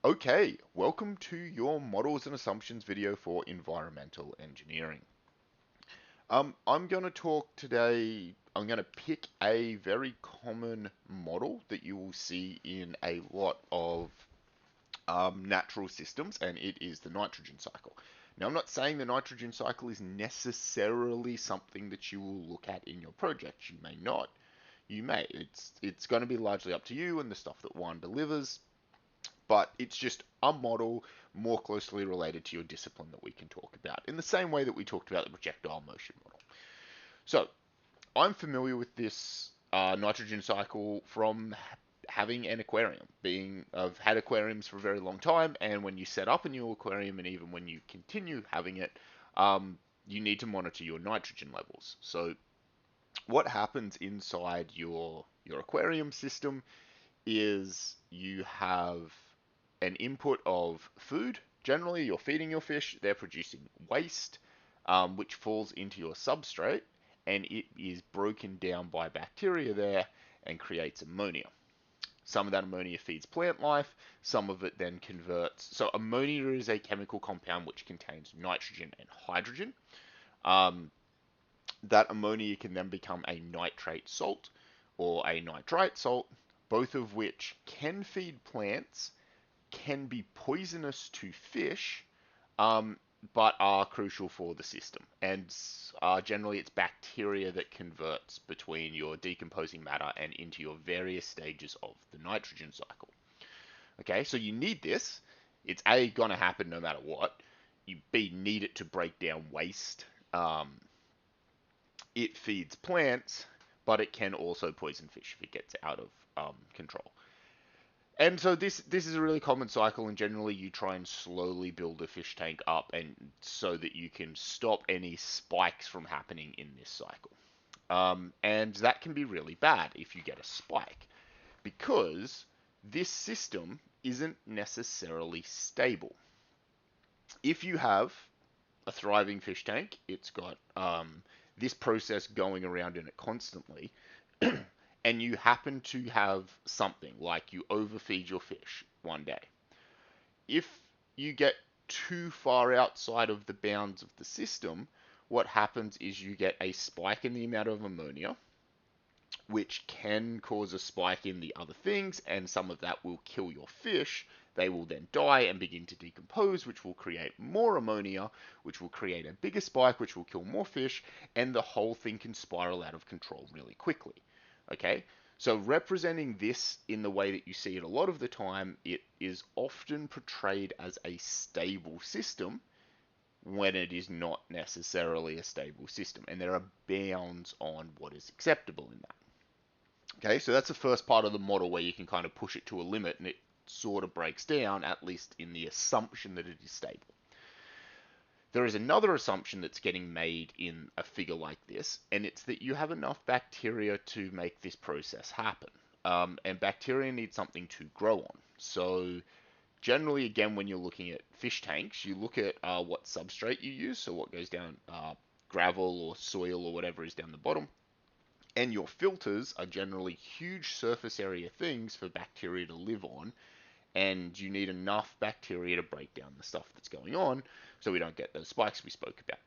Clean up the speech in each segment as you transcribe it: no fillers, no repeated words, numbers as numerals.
Okay, welcome to your models and assumptions video for environmental engineering. I'm going to talk today, I'm going to pick a very common model that you will see in a lot of natural systems, and it is the nitrogen cycle. Now, I'm not saying the nitrogen cycle is necessarily something that you will look at in your project. You may not. You may. It's going to be largely up to you and the stuff that one delivers, but it's just a model more closely related to your discipline that we can talk about in the same way that we talked about the projectile motion model. So I'm familiar with this nitrogen cycle from having an aquarium. I've had aquariums for a very long time, and when you set up a new aquarium, and even when you continue having it, you need to monitor your nitrogen levels. So what happens inside your aquarium system is you have an input of food. Generally, you're feeding your fish, they're producing waste, which falls into your substrate, and it is broken down by bacteria there and creates ammonia. Some of that ammonia feeds plant life, some of it then converts. So, ammonia is a chemical compound which contains nitrogen and hydrogen. Um, that ammonia can then become a nitrate salt or a nitrite salt, both of which can feed plants, can be poisonous to fish, um, but are crucial for the system. And generally, it's bacteria that converts between your decomposing matter and into your various stages of the nitrogen cycle. Okay, so you need this. It's A, going to happen no matter what. You B, need it to break down waste. It feeds plants, but it can also poison fish if it gets out of control. And so this is a really common cycle, and generally you try and slowly build a fish tank up, and so that you can stop any spikes from happening in this cycle. And that can be really bad if you get a spike, because this system isn't necessarily stable. If you have a thriving fish tank, it's got this process going around in it constantly, and you happen to have something like you overfeed your fish one day. If you get too far outside of the bounds of the system, what happens is you get a spike in the amount of ammonia, which can cause a spike in the other things, and some of that will kill your fish. They will then die and begin to decompose, which will create more ammonia, which will create a bigger spike, which will kill more fish, and the whole thing can spiral out of control really quickly. Okay, so representing this in the way that you see it a lot of the time, it is often portrayed as a stable system when it is not necessarily a stable system, and there are bounds on what is acceptable in that. Okay, so that's the first part of the model where you can kind of push it to a limit and it sort of breaks down, at least in the assumption that it is stable. There is another assumption that's getting made in a figure like this, and it's that you have enough bacteria to make this process happen. And bacteria need something to grow on. So generally, again, when you're looking at fish tanks, you look at what substrate you use, so what goes down, gravel or soil or whatever is down the bottom. And your filters are generally huge surface area things for bacteria to live on, and you need enough bacteria to break down the stuff that's going on so we don't get those spikes we spoke about.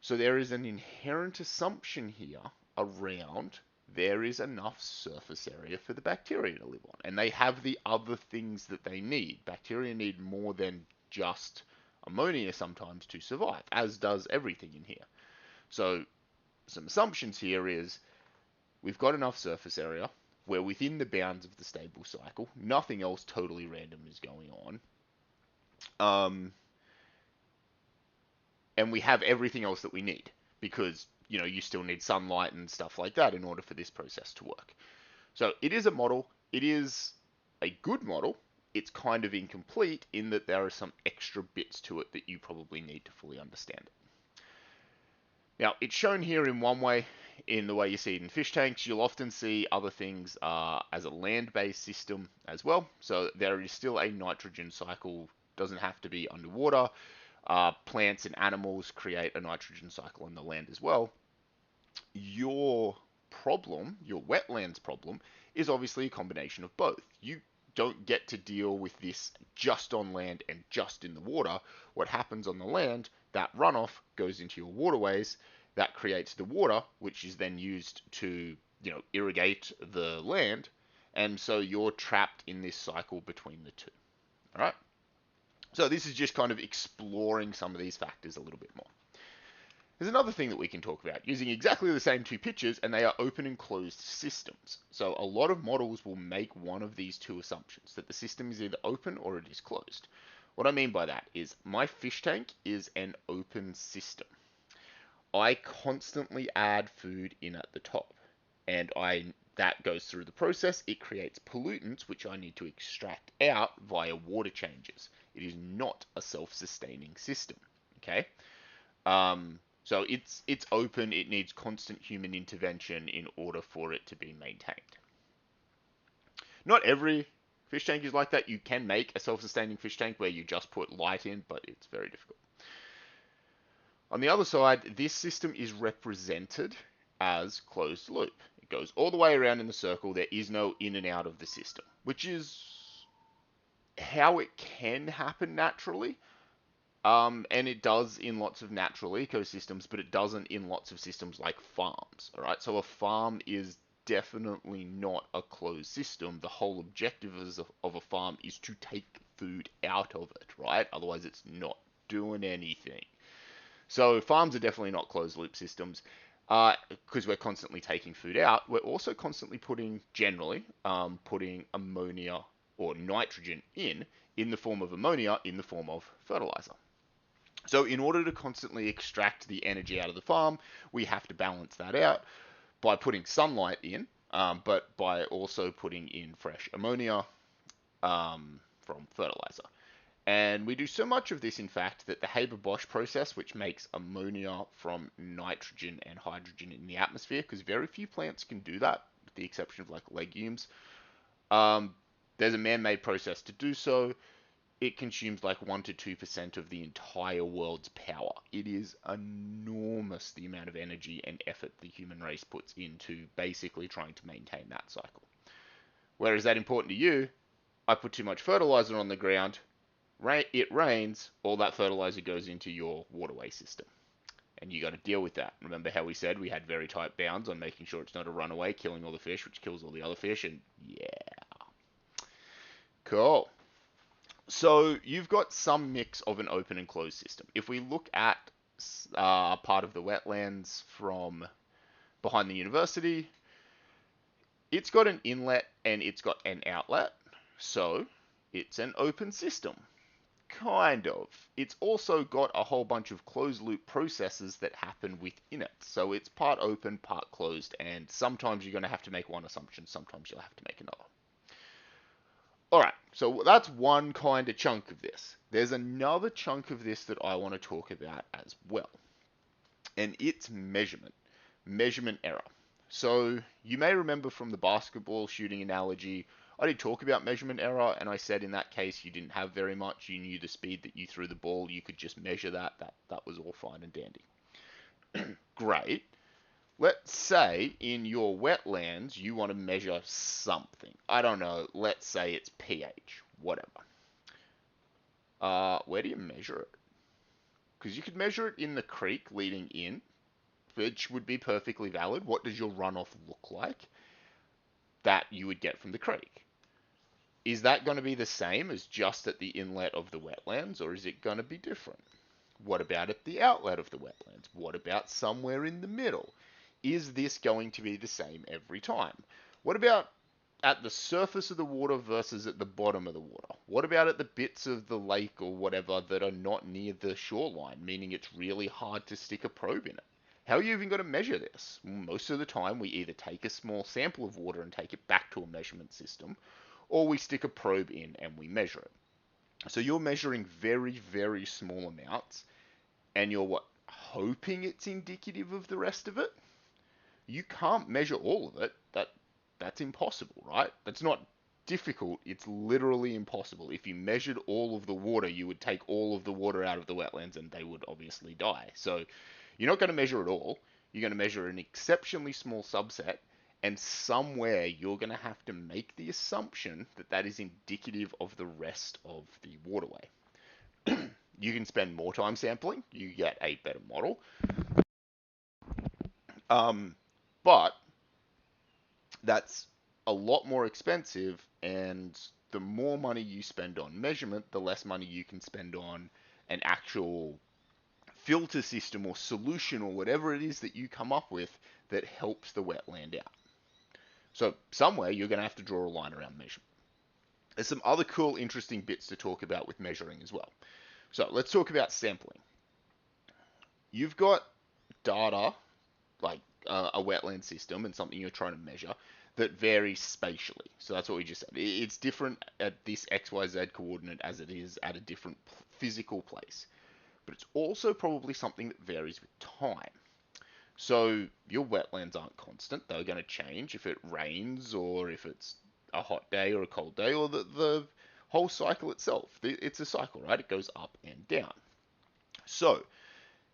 So there is an inherent assumption here around there is enough surface area for the bacteria to live on, and they have the other things that they need. Bacteria need more than just ammonia sometimes to survive, as does everything in here. So some assumptions here is we've got enough surface area. We're within the bounds of the stable cycle. Nothing else totally random is going on. And we have everything else that we need because, you still need sunlight and stuff like that in order for this process to work. So it is a model. It is a good model. It's kind of incomplete in that there are some extra bits to it that you probably need to fully understand it. Now, it's shown here in one way, in the way you see it in fish tanks. You'll often see other things as a land-based system as well. So there is still a nitrogen cycle, doesn't have to be underwater. Plants and animals create a nitrogen cycle on the land as well. Your problem, your wetlands problem, is obviously a combination of both. You don't get to deal with this just on land and just in the water. What happens on the land, that runoff goes into your waterways, that creates the water, which is then used to, irrigate the land, and so you're trapped in this cycle between the two. All right. So this is just kind of exploring some of these factors a little bit more. There's another thing that we can talk about, using exactly the same two pictures, and they are open and closed systems. So a lot of models will make one of these two assumptions, that the system is either open or it is closed. What I mean by that is my fish tank is an open system. I constantly add food in at the top, and that goes through the process. It creates pollutants which I need to extract out via water changes. It is not a self-sustaining system. Okay. So it's open. It needs constant human intervention in order for it to be maintained. Not every fish tank is like that. You can make a self-sustaining fish tank where you just put light in, but it's very difficult. On the other side, this system is represented as closed loop. It goes all the way around in the circle. There is no in and out of the system, which is how it can happen naturally. And it does in lots of natural ecosystems, but it doesn't in lots of systems like farms. All right, so a farm is definitely not a closed system. The whole objective of a farm is to take food out of it, right? Otherwise, it's not doing anything. So farms are definitely not closed loop systems because we're constantly taking food out. We're also constantly putting ammonia or nitrogen in the form of ammonia, in the form of fertilizer. So in order to constantly extract the energy out of the farm, we have to balance that out by putting sunlight in, but by also putting in fresh ammonia from fertilizer. And we do so much of this, in fact, that the Haber-Bosch process, which makes ammonia from nitrogen and hydrogen in the atmosphere, because very few plants can do that, with the exception of like legumes, there's a man-made process to do so. It consumes like 1 to 2% of the entire world's power. It is enormous, the amount of energy and effort the human race puts into basically trying to maintain that cycle. Where is that important to you? I put too much fertilizer on the ground, it rains, all that fertilizer goes into your waterway system. And you got to deal with that. Remember how we said we had very tight bounds on making sure it's not a runaway, killing all the fish, which kills all the other fish, and yeah. Cool. So you've got some mix of an open and closed system. If we look at part of the wetlands from behind the university, it's got an inlet and it's got an outlet. So it's an open system. Kind of. It's also got a whole bunch of closed loop processes that happen within it. So it's part open, part closed, and sometimes you're going to have to make one assumption, sometimes you'll have to make another. Alright, so that's one kind of chunk of this. There's another chunk of this that I want to talk about as well. And it's measurement error. So you may remember from the basketball shooting analogy, I did talk about measurement error, and I said in that case you didn't have very much. You knew the speed that you threw the ball. You could just measure that. That was all fine and dandy. Great. Let's say in your wetlands you want to measure something. I don't know. Let's say it's pH. Whatever. Where do you measure it? Because you could measure it in the creek leading in, which would be perfectly valid. What does your runoff look like that you would get from the creek? Is that going to be the same as just at the inlet of the wetlands, or is it going to be different? What about at the outlet of the wetlands? What about somewhere in the middle? Is this going to be the same every time? What about at the surface of the water versus at the bottom of the water? What about at the bits of the lake or whatever that are not near the shoreline, meaning it's really hard to stick a probe in it? How are you even going to measure this? Most of the time, we either take a small sample of water and take it back to a measurement system, or we stick a probe in and we measure it. So you're measuring very, very small amounts, and you're what? Hoping it's indicative of the rest of it? You can't measure all of it. That's impossible, right? That's not difficult. It's literally impossible. If you measured all of the water, you would take all of the water out of the wetlands and they would obviously die. So you're not going to measure it all. You're going to measure an exceptionally small subset, And somewhere you're going to have to make the assumption that that is indicative of the rest of the waterway. You can spend more time sampling, you get a better model. But that's a lot more expensive, and the more money you spend on measurement, the less money you can spend on an actual filter system or solution or whatever it is that you come up with that helps the wetland out. So somewhere you're going to have to draw a line around measurement. There's some other cool, interesting bits to talk about with measuring as well. So let's talk about sampling. You've got data like a wetland system and something you're trying to measure that varies spatially. So that's what we just said. It's different at this XYZ coordinate as it is at a different physical place. But it's also probably something that varies with time. So your wetlands aren't constant. They're going to change if it rains or if it's a hot day or a cold day or the whole cycle itself. It's a cycle, right? It goes up and down. So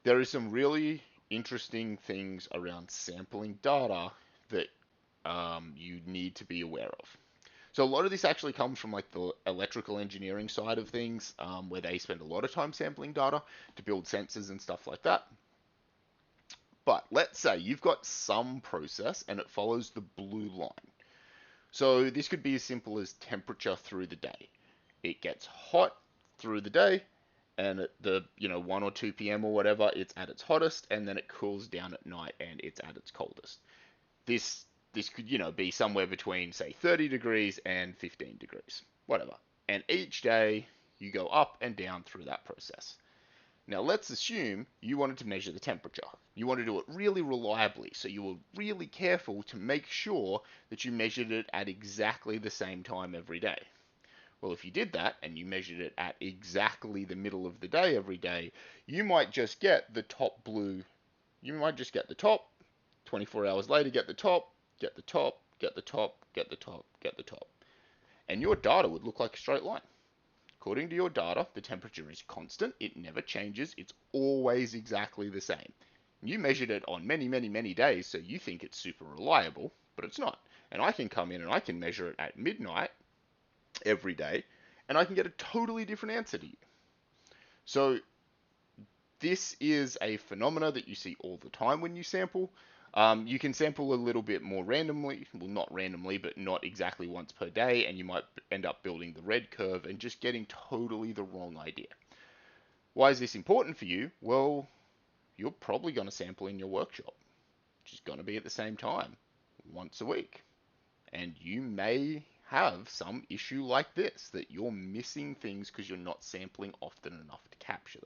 there is some really interesting things around sampling data that you need to be aware of. So a lot of this actually comes from like the electrical engineering side of things, where they spend a lot of time sampling data to build sensors and stuff like that. But let's say you've got some process and it follows the blue line. So this could be as simple as temperature through the day. It gets hot through the day, and at the 1 or 2 p.m. or whatever, it's at its hottest, and then it cools down at night and it's at its coldest. This could be somewhere between say 30 degrees and 15 degrees, whatever. And each day you go up and down through that process. Now let's assume you wanted to measure the temperature. You want to do it really reliably, so you were really careful to make sure that you measured it at exactly the same time every day. Well, if you did that and you measured it at exactly the middle of the day every day, you might just get the top blue. You might just get the top. 24 hours later, get the top, get the top, get the top, get the top, get the top. And your data would look like a straight line. According to your data, the temperature is constant. It never changes. It's always exactly the same. You measured it on many, many, many days, so you think it's super reliable, but it's not. And I can come in and I can measure it at midnight every day, and I can get a totally different answer to you. So this is a phenomena that you see all the time when you sample. You can sample a little bit more randomly, well, not randomly, but not exactly once per day, and you might end up building the red curve and just getting totally the wrong idea. Why is this important for you? Well, you're probably going to sample in your workshop, which is going to be at the same time, once a week. And you may have some issue like this, that you're missing things because you're not sampling often enough to capture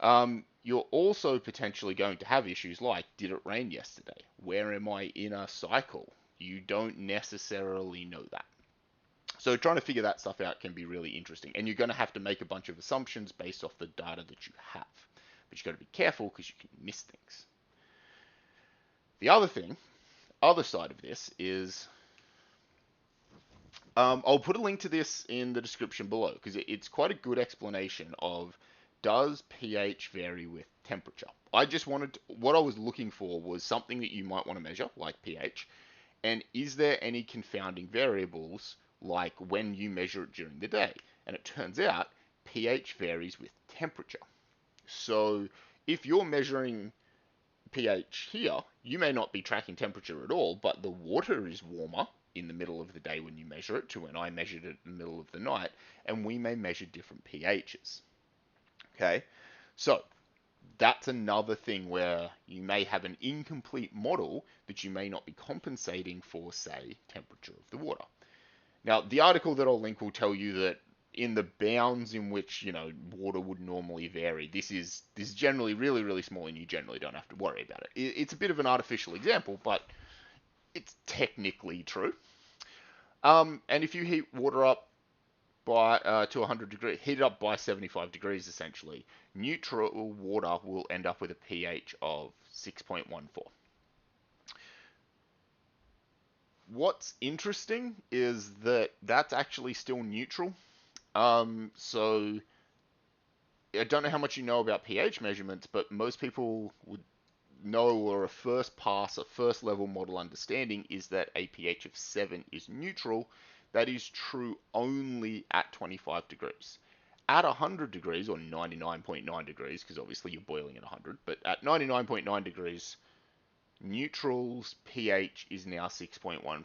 them. You're also potentially going to have issues like, did it rain yesterday? Where am I in a cycle? You don't necessarily know that. So trying to figure that stuff out can be really interesting. And you're going to have to make a bunch of assumptions based off the data that you have. But you've got to be careful because you can miss things. The other side of this is, I'll put a link to this in the description below because it's quite a good explanation of, does pH vary with temperature? What I was looking for was something that you might want to measure, like pH, and is there any confounding variables, like when you measure it during the day? And it turns out pH varies with temperature. So if you're measuring pH here, you may not be tracking temperature at all, but the water is warmer in the middle of the day when you measure it to when I measured it in the middle of the night, and we may measure different pHs. Okay, so that's another thing where you may have an incomplete model that you may not be compensating for, say, temperature of the water. Now, the article that I'll link will tell you that in the bounds in which, water would normally vary, this is generally really, really small, and you generally don't have to worry about it. It's a bit of an artificial example, but it's technically true. And if you heat water up to 100 degrees, heat it up by 75 degrees essentially, neutral water will end up with a pH of 6.14. What's interesting is that that's actually still neutral. So I don't know how much you know about pH measurements, but most people would know, or a first pass, a first level model understanding, is that a pH of 7 is neutral. That is true only at 25 degrees. At 100 degrees, or 99.9 degrees, because obviously you're boiling at 100, but at 99.9 degrees, neutral's pH is now 6.14.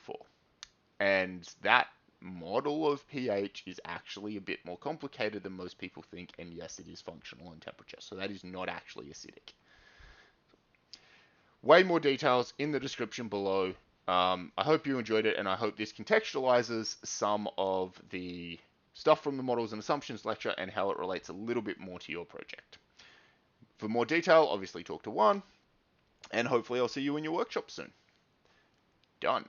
And that model of pH is actually a bit more complicated than most people think, and yes, it is functional in temperature, so that is not actually acidic. Way more details in the description below. I hope you enjoyed it, and I hope this contextualizes some of the stuff from the Models and Assumptions lecture and how it relates a little bit more to your project. For more detail, obviously talk to Juan, and hopefully I'll see you in your workshop soon. Done.